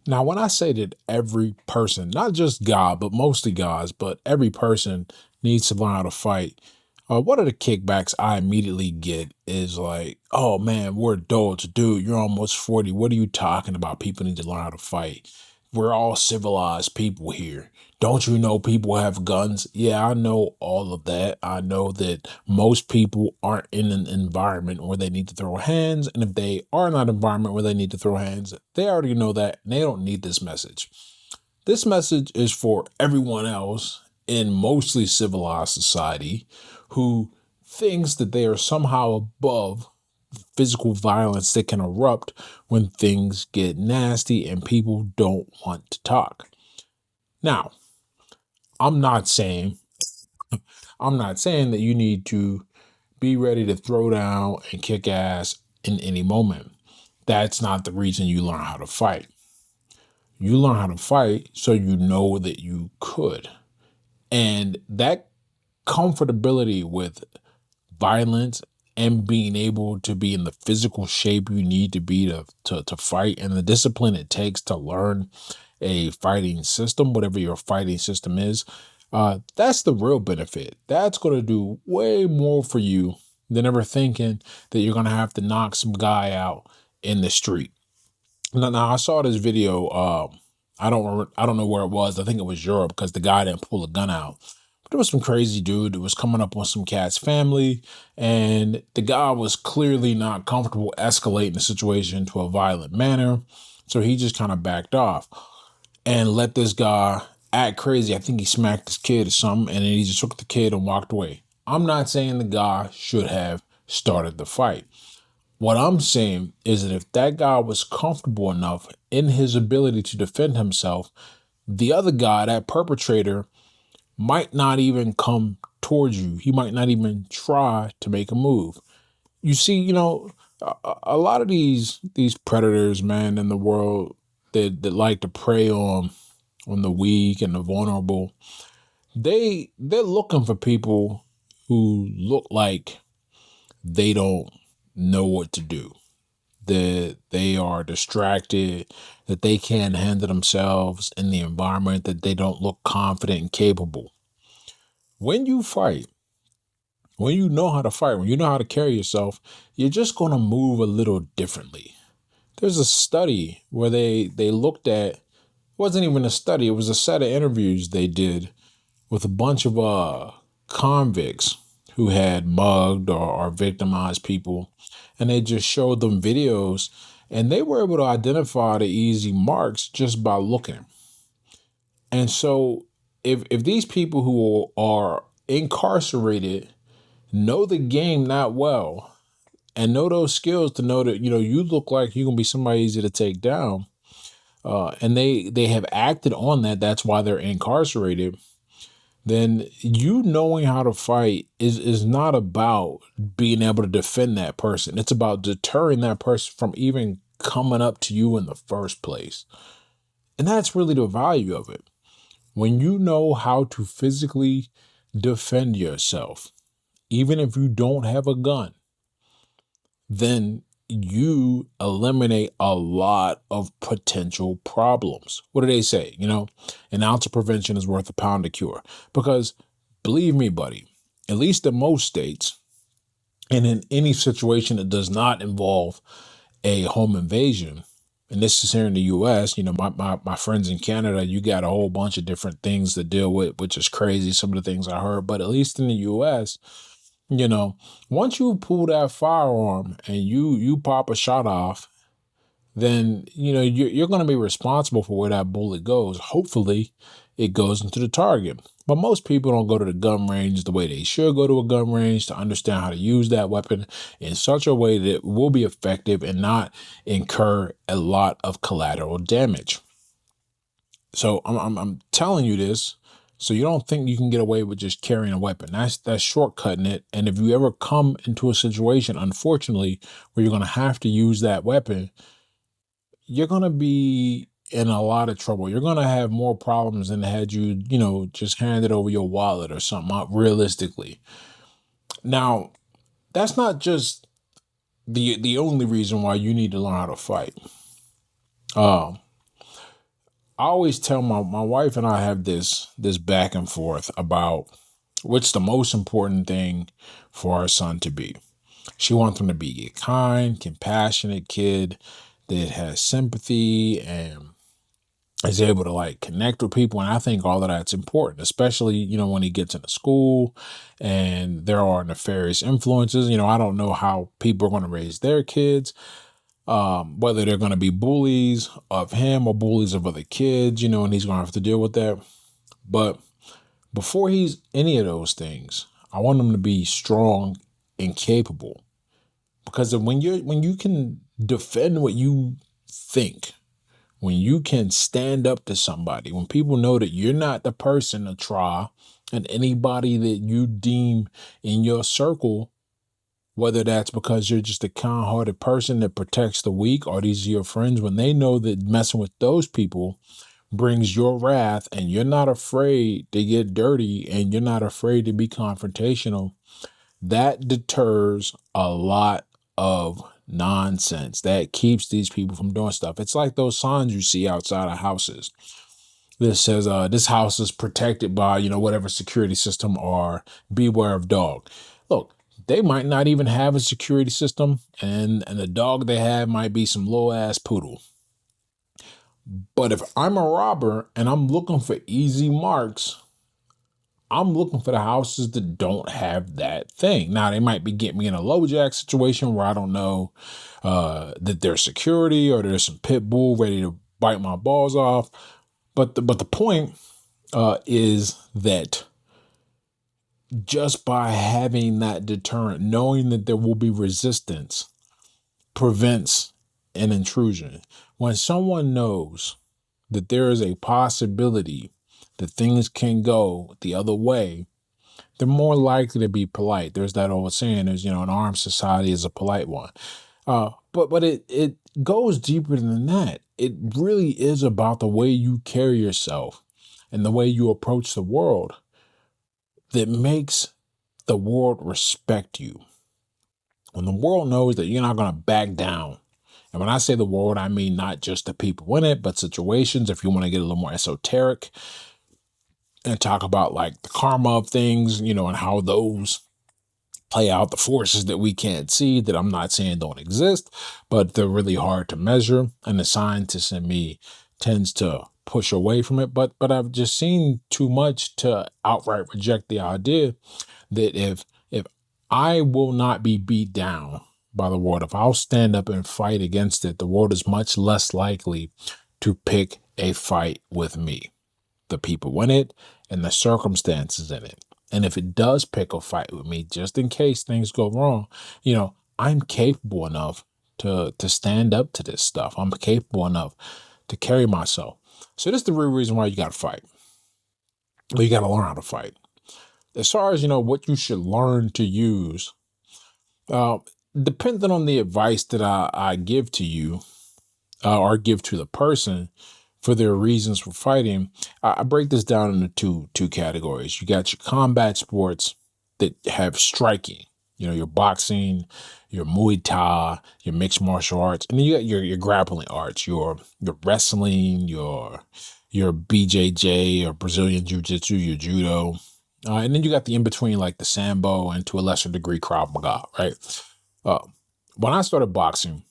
Now, when I say that every person, not just God, but mostly guys, but every person needs to learn how to fight, one of the kickbacks I immediately get is like, oh man, we're adults. Dude, you're almost 40. What are you talking about? People need to learn how to fight. We're all civilized people here. Don't you know people have guns? Yeah, I know all of that. I know that most people aren't in an environment where they need to throw hands. And if they are in an environment where they need to throw hands, they already know that and they don't need this message. This message is for everyone else in mostly civilized society who thinks that they are somehow above physical violence that can erupt when things get nasty and people don't want to talk. Now, I'm not saying I'm not saying that you need to be ready to throw down and kick ass in any moment. That's not the reason you learn how to fight. You learn how to fight so you know that you could. And that comfortability with violence and being able to be in the physical shape you need to be to fight and the discipline it takes to learn a fighting system, whatever your fighting system is, that's the real benefit. That's going to do way more for you than ever thinking that you're going to have to knock some guy out in the street. Now I saw this video. I don't know where it was. I think it was Europe because the guy didn't pull a gun out. But there was some crazy dude that was coming up on some cat's family, and the guy was clearly not comfortable escalating the situation to a violent manner. So he just kind of backed off and let this guy act crazy. I think he smacked his kid or something, and then he just took the kid and walked away. I'm not saying the guy should have started the fight. What I'm saying is that if that guy was comfortable enough in his ability to defend himself, the other guy, that perpetrator, might not even come towards you. He might not even try to make a move. You see, a lot of these predators, man, in the world that like to prey on the weak and the vulnerable, they're looking for people who look like they don't know what to do, that they are distracted, that they can't handle themselves in the environment, that they don't look confident and capable. When you fight, when you know how to fight, when you know how to carry yourself, you're just going to move a little differently. There's a study where they looked at, it wasn't even a study, it was a set of interviews they did with a bunch of convicts who had mugged or victimized people. And they just showed them videos and they were able to identify the easy marks just by looking. And so if these people who are incarcerated know the game that well and know those skills to know that, you look like you're going to be somebody easy to take down, and they have acted on that, that's why they're incarcerated, then you knowing how to fight is not about being able to defend that person. It's about deterring that person from even coming up to you in the first place. And that's really the value of it. When you know how to physically defend yourself, even if you don't have a gun, then you eliminate a lot of potential problems. What do they say? An ounce of prevention is worth a pound of cure. Because believe me, buddy, at least in most states, and in any situation that does not involve a home invasion, and this is here in the US, my friends in Canada, you got a whole bunch of different things to deal with, which is crazy, some of the things I heard. But at least in the US, once you pull that firearm and you pop a shot off, then you're going to be responsible for where that bullet goes. Hopefully it goes into the target. But most people don't go to the gun range the way they should go to a gun range to understand how to use that weapon in such a way that it will be effective and not incur a lot of collateral damage. So I'm telling you this so you don't think you can get away with just carrying a weapon. That's shortcutting it. And if you ever come into a situation, unfortunately, where you're going to have to use that weapon, you're going to be in a lot of trouble. You're going to have more problems than had you, just handed over your wallet or something, realistically. Now, that's not just the only reason why you need to learn how to fight. I always tell my wife and I have this back and forth about what's the most important thing for our son to be. She wants him to be a kind, compassionate kid that has sympathy and is able to like connect with people. And I think all of that's important, especially, when he gets into school and there are nefarious influences. I don't know how people are going to raise their kids, whether they're going to be bullies of him or bullies of other kids, and he's going to have to deal with that. But before he's any of those things, I want him to be strong and capable. Because when you can defend what you think, when you can stand up to somebody, when people know that you're not the person to try, and anybody that you deem in your circle, whether that's because you're just a kind-hearted person that protects the weak, or these are your friends, when they know that messing with those people brings your wrath and you're not afraid to get dirty and you're not afraid to be confrontational, that deters a lot of nonsense. That keeps these people from doing stuff. It's like those signs you see outside of houses that says, this house is protected by, whatever security system, or beware of dog. Look, they might not even have a security system, and the dog they have might be some low ass poodle. But if I'm a robber and I'm looking for easy marks, I'm looking for the houses that don't have that thing. Now, they might be getting me in a low jack situation where I don't know that there's security or there's some pit bull ready to bite my balls off. But the point is that just by having that deterrent, knowing that there will be resistance, prevents an intrusion. When someone knows that there is a possibility that things can go the other way, they're more likely to be polite. There's that old saying, there's, an armed society is a polite one. But it goes deeper than that. It really is about the way you carry yourself and the way you approach the world that makes the world respect you. When the world knows that you're not going to back down. And when I say the world, I mean not just the people in it, but situations. If you want to get a little more esoteric and talk about like the karma of things, and how those play out, the forces that we can't see, that I'm not saying don't exist, but they're really hard to measure. And the scientist in me tends to push away from it. But I've just seen too much to outright reject the idea that if I will not be beat down by the world, if I'll stand up and fight against it, the world is much less likely to pick a fight with me, the people in it, and the circumstances in it. And if it does pick a fight with me, just in case things go wrong, I'm capable enough to stand up to this stuff. I'm capable enough to carry myself. So this is the real reason why you got to fight. Well, you got to learn how to fight. As far as, what you should learn to use, uh, depending on the advice that I give to you, or give to the person for their reasons for fighting, I break this down into two categories. You got your combat sports that have striking, your boxing, your Muay Thai, your mixed martial arts, and then you got your grappling arts, your wrestling, your BJJ or Brazilian Jiu-Jitsu, your judo. And then you got the in-between, like the Sambo and to a lesser degree Krav Maga, right? Uh, when I started boxing,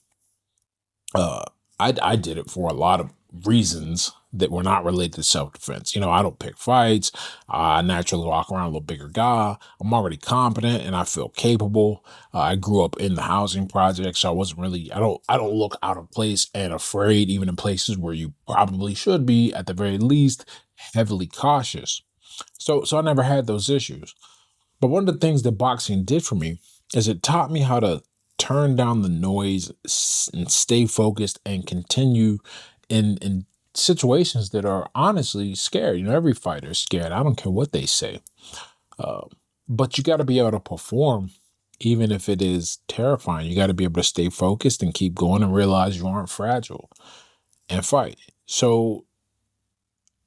uh, I did it for a lot of reasons that were not related to self-defense. I don't pick fights. I naturally walk around a little bigger guy. I'm already competent and I feel capable. I grew up in the housing project, so I don't look out of place and afraid, even in places where you probably should be, at the very least, heavily cautious. So I never had those issues. But one of the things that boxing did for me is it taught me how to turn down the noise and stay focused and continue in situations that are honestly scary. Every fighter is scared. I don't care what they say. Uh, but you got to be able to perform, even if it is terrifying. You got to be able to stay focused and keep going and realize you aren't fragile and fight. So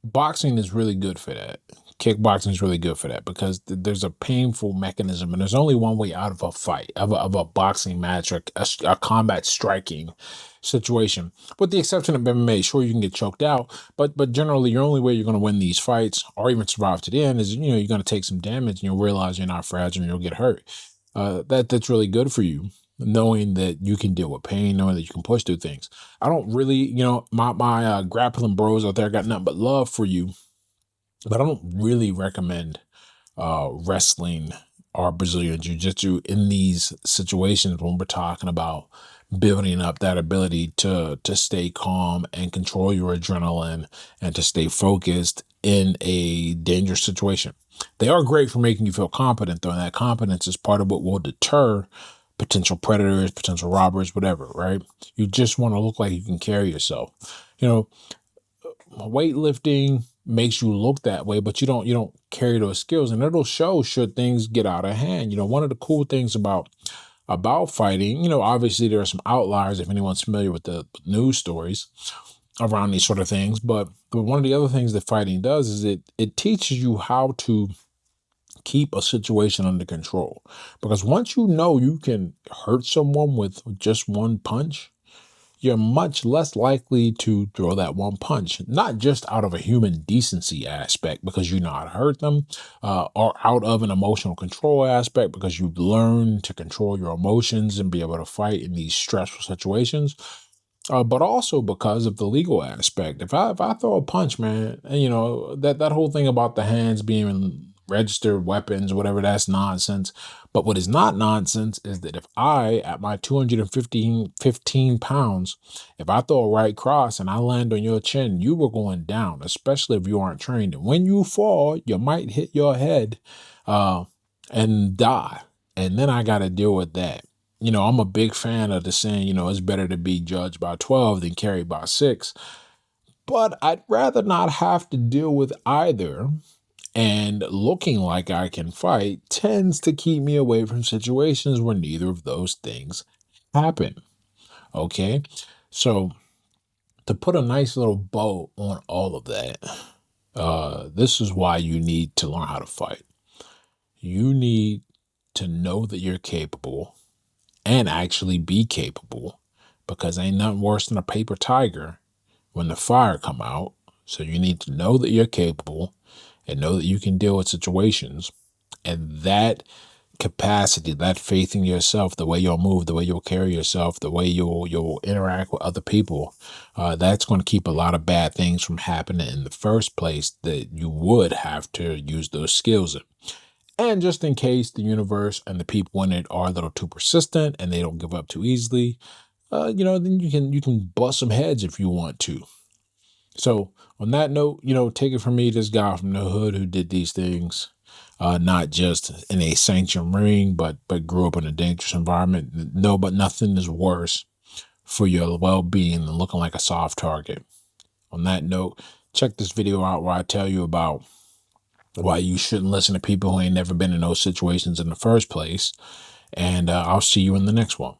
boxing is really good for that. Kickboxing is really good for that because there's a painful mechanism, and there's only one way out of a fight, of a boxing match, or a combat striking situation, with the exception of MMA. Sure, you can get choked out, but generally, your only way you're going to win these fights or even survive to the end is, you're going to take some damage and you'll realize you're not fragile and you'll get hurt. That's really good for you, knowing that you can deal with pain, knowing that you can push through things. I don't really, my grappling bros out there got nothing but love for you, but I don't really recommend wrestling or Brazilian Jiu-Jitsu in these situations when we're talking about building up that ability to stay calm and control your adrenaline and to stay focused in a dangerous situation. They are great for making you feel confident, though, and that confidence is part of what will deter potential predators, potential robbers, whatever, right? You just want to look like you can carry yourself. Weightlifting makes you look that way, but you don't carry those skills, and it'll show should things get out of hand. One of the cool things about fighting, obviously there are some outliers if anyone's familiar with the news stories around these sort of things, but one of the other things that fighting does is it teaches you how to keep a situation under control. Because once you know you can hurt someone with just one punch, you're much less likely to throw that one punch, not just out of a human decency aspect because you know how to hurt them, or out of an emotional control aspect because you've learned to control your emotions and be able to fight in these stressful situations. But also because of the legal aspect. If I throw a punch, man, and that whole thing about the hands being registered weapons, whatever, that's nonsense. But what is not nonsense is that if I, at my 215 pounds, if I throw a right cross and I land on your chin, you were going down, especially if you aren't trained. And when you fall, you might hit your head and die. And then I got to deal with that. I'm a big fan of the saying, it's better to be judged by 12 than carried by 6. But I'd rather not have to deal with either. And looking like I can fight tends to keep me away from situations where neither of those things happen. Okay? So, to put a nice little bow on all of that, this is why you need to learn how to fight. You need to know that you're capable and actually be capable, because ain't nothing worse than a paper tiger when the fire come out. So you need to know that you're capable and know that you can deal with situations, and that capacity, that faith in yourself, the way you'll move, the way you'll carry yourself, the way you'll interact with other people, that's going to keep a lot of bad things from happening in the first place that you would have to use those skills in. And just in case the universe and the people in it are a little too persistent and they don't give up too easily, then you can bust some heads if you want to. So on that note, take it from me, this guy from the hood who did these things, not just in a sanctioned ring, but grew up in a dangerous environment. No, but nothing is worse for your well-being than looking like a soft target. On that note, check this video out where I tell you about why you shouldn't listen to people who ain't never been in those situations in the first place. And I'll see you in the next one.